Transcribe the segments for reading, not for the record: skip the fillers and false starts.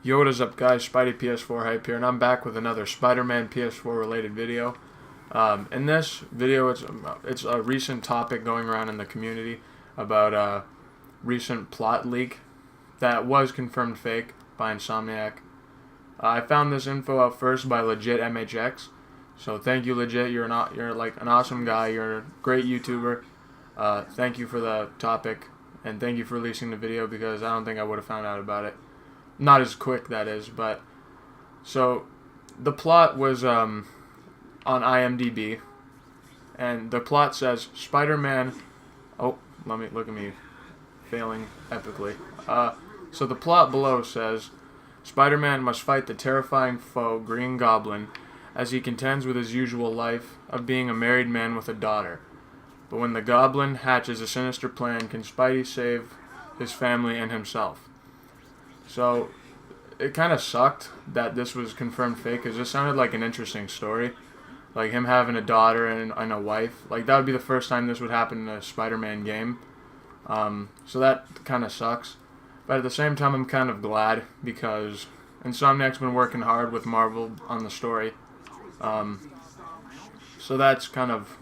Yo, what is up, guys? Spidey PS4 Hype here, and I'm back with another Spider-Man PS4 related video. In this video, it's a recent topic going around in the community about a recent plot leak that was confirmed fake by Insomniac. I found this info out first by Legit MHX, so thank you, Legit. You're like an awesome guy. You're a great YouTuber. Thank you for the topic, and thank you for releasing the video because I don't think I would have found out about it. Not as quick, that is, but so the plot was on IMDb, and the plot says Spider-Man. Oh, look at me failing epically. So the plot below says Spider-Man must fight the terrifying foe Green Goblin as he contends with his usual life of being a married man with a daughter. But when the Goblin hatches a sinister plan, can Spidey save his family and himself? So, it kind of sucked that this was confirmed fake, because this sounded like an interesting story. Like, him having a daughter and a wife. Like, that would be the first time this would happen in a Spider-Man game. So that kind of sucks. But at the same time, I'm kind of glad, because Insomniac's been working hard with Marvel on the story. So that's kind of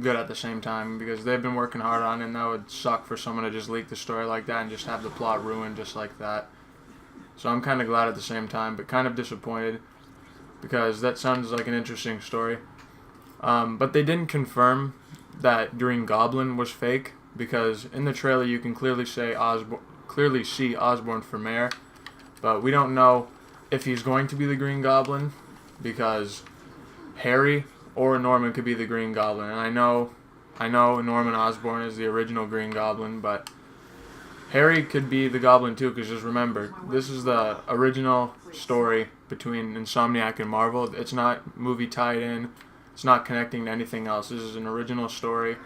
good at the same time, because they've been working hard on it, and that would suck for someone to just leak the story like that and just have the plot ruined just like that. So I'm kind of glad at the same time, but kind of disappointed, because that sounds like an interesting story. But they didn't confirm that Green Goblin was fake, because in the trailer you can clearly see Osborn for mayor, but we don't know if he's going to be the Green Goblin, because Harry or Norman could be the Green Goblin. And I know Norman Osborn is the original Green Goblin, but Harry could be the Goblin too, because just remember, this is the original story between Insomniac and Marvel. It's not movie tied in. It's not connecting to anything else. This is an original story.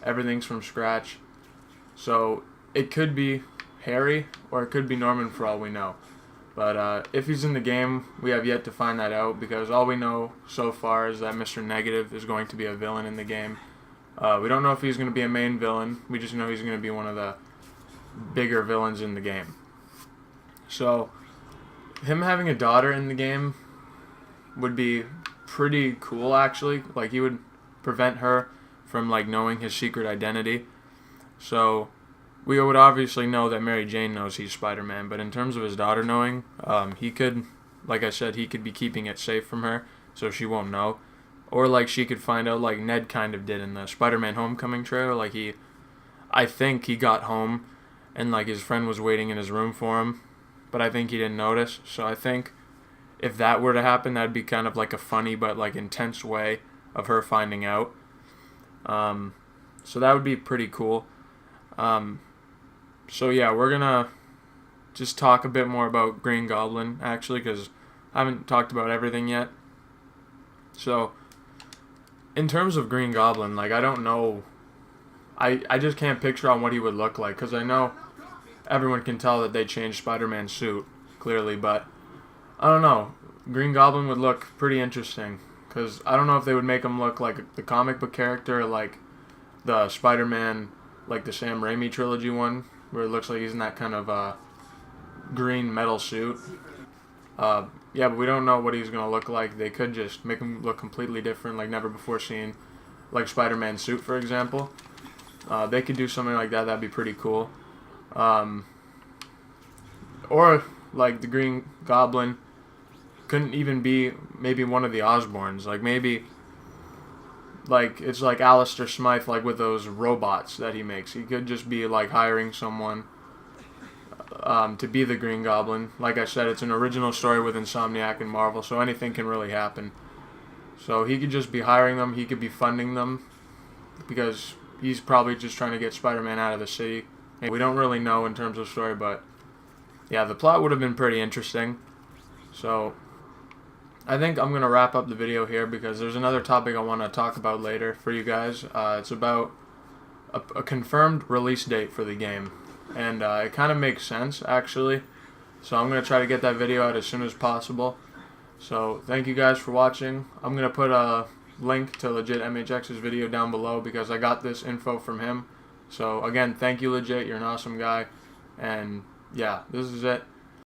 Everything's from scratch. So it could be Harry or it could be Norman for all we know. But if he's in the game, we have yet to find that out, because all we know so far is that Mr. Negative is going to be a villain in the game. We don't know if he's going to be a main villain. We just know he's going to be one of the bigger villains in the game. So him having a daughter in the game would be pretty cool, actually. Like, he would prevent her from like knowing his secret identity. So we would obviously know that Mary Jane knows he's Spider-Man, but in terms of his daughter knowing, he could, like I said, he could be keeping it safe from her, so she won't know. Or like she could find out, like Ned kind of did in the Spider-Man Homecoming trailer. Like, I think he got home and like his friend was waiting in his room for him, but I think he didn't notice. So I think if that were to happen, that'd be kind of like a funny but like intense way of her finding out. So that would be pretty cool. So yeah, we're gonna just talk a bit more about Green Goblin, actually, because I haven't talked about everything yet. So in terms of Green Goblin, like, I don't know. I just can't picture on what he would look like, because I know everyone can tell that they changed Spider-Man's suit, clearly, but I don't know. Green Goblin would look pretty interesting, because I don't know if they would make him look like the comic book character, like the Spider-Man, like the Sam Raimi trilogy one, where it looks like he's in that kind of green metal suit. Yeah, but we don't know what he's going to look like. They could just make him look completely different, like never before seen, like Spider-Man's suit, for example. They could do something like that. That'd be pretty cool. Or like the Green Goblin couldn't even be maybe one of the Osborns. Like, maybe like it's like Alistair Smythe, like with those robots that he makes. He could just be like hiring someone to be the Green Goblin. Like I said, it's an original story with Insomniac and Marvel, so anything can really happen. So he could just be hiring them. He could be funding them, because he's probably just trying to get Spider-Man out of the city. We don't really know in terms of story, but yeah, the plot would have been pretty interesting. So I think I'm going to wrap up the video here, because there's another topic I want to talk about later for you guys. It's about a confirmed release date for the game, and it kind of makes sense, actually. So I'm going to try to get that video out as soon as possible. So thank you guys for watching. I'm going to put a link to Legit MHX's video down below, because I got this info from him. So again, thank you, Legit. You're an awesome guy. And yeah, this is it.